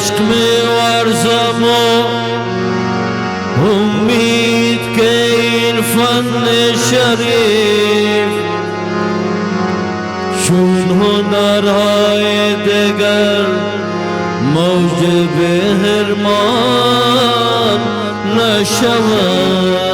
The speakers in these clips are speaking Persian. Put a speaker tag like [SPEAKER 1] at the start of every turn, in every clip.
[SPEAKER 1] عشق میں ورزم و امید که این فن شریف چون هنرهای دگر موجب حرمان نشود.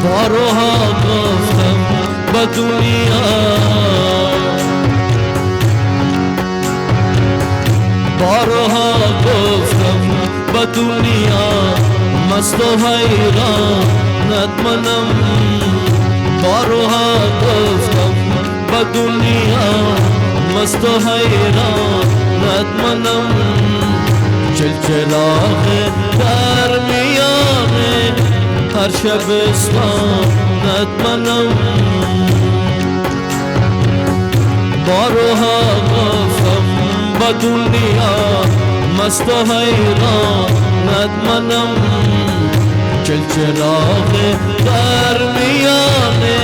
[SPEAKER 1] بارها گفتم به دنیا، بارها گفتم به دنیا مست و حیرانت منم. بارها گفتم به دنیا مست و حیرانت منم. چلچلاغ در میانه هر شبستانت منم. بارها گفتم به دنیا مست و حیرانت منم. چلچلاغ در میانه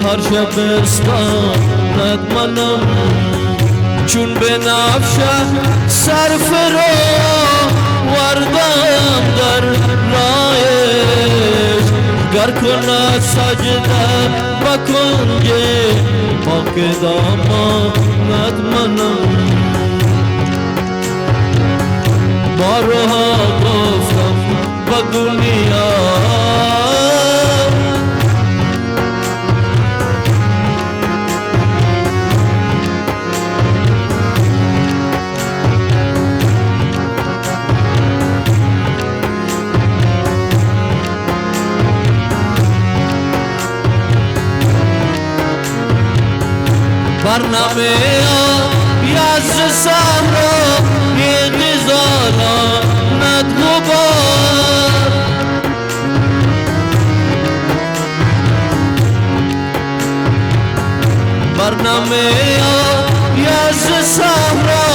[SPEAKER 1] هر شبستانت منم. چون به نفشه سرفراوردم در رایش، گر کند سجده به کنج پاک دامانت منم. بارها گفتم به دنیا، برنامه یز صحرا یه غزالانت غبار. برنامه یز صحرا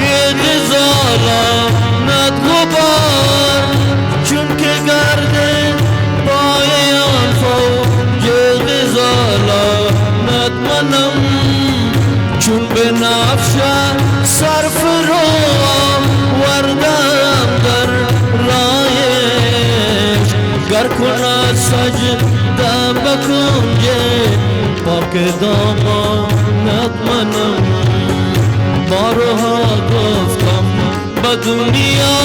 [SPEAKER 1] یه غزالانت غبار. چون که گرده پای آن فوج غزالانت منم. چون به نفشه سرفراوردم در رایش، گر کند سجده به کنج پاک دامانت منم. بارها گفتم به دنیا،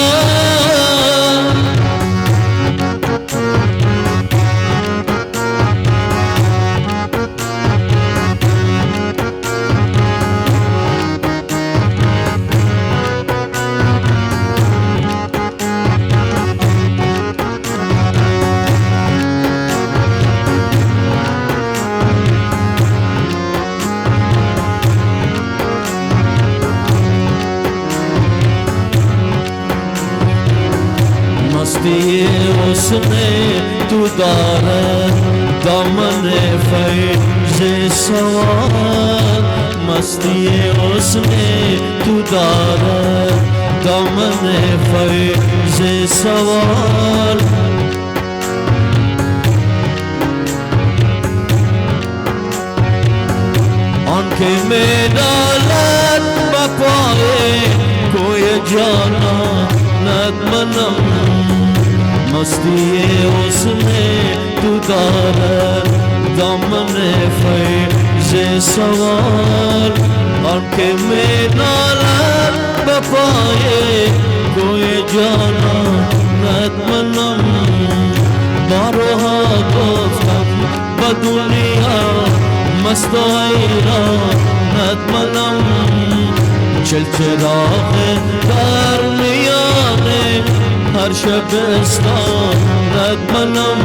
[SPEAKER 1] مستی حسن تو دارد دامن فیض سوال. مستی حسن تو دارد دامن فیض سوال. آنکه می‌دالد به پای کوی جانانت منم. مستی حسن تو دارد دامن فیض سوال. آنکه می‌نالد به پای کوی جانانت منم. بارها گفتم به دنیا مست و حیرانت منم. چلچراغ در میانه هر شبستانت منم.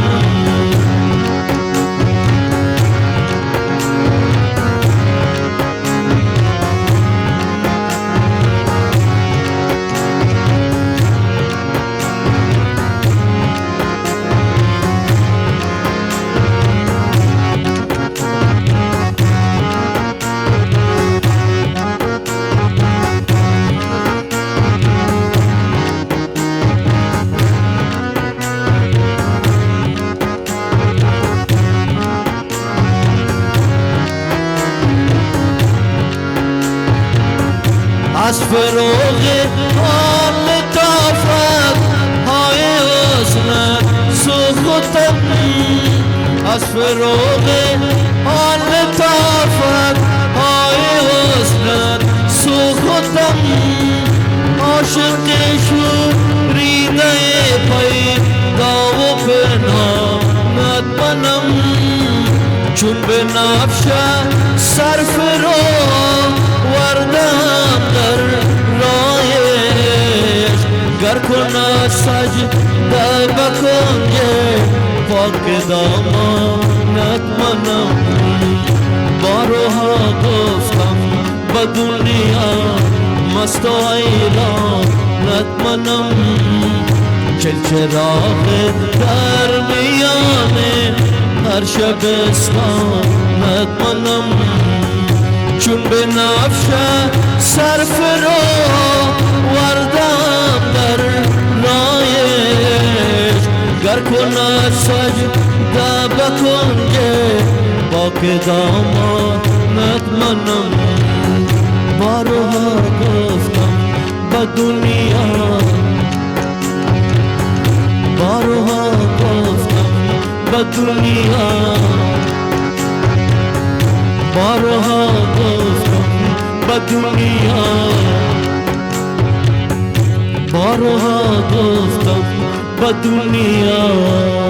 [SPEAKER 1] فروغ آن لطافت های حسنت سوختم از فروغ آن لطافت های حسنت سوختم عاشق شوریده پیدا و پنهانت منم چون به نفش صرف رو وردم در رایش گر کند سجده بکن پاک دامانت منم بارها گفتم به دنیا مست و حیرانت منم چلچراغ در میانه هر شبستانت منم چون به نفش صرف رو وردم در رایش گر کند سجده بکن پاک دامانت منم بارها گفتم به دنیا بارها گفتم به دنیا بارها گفتم به دنیا بارها گفتم به دنیا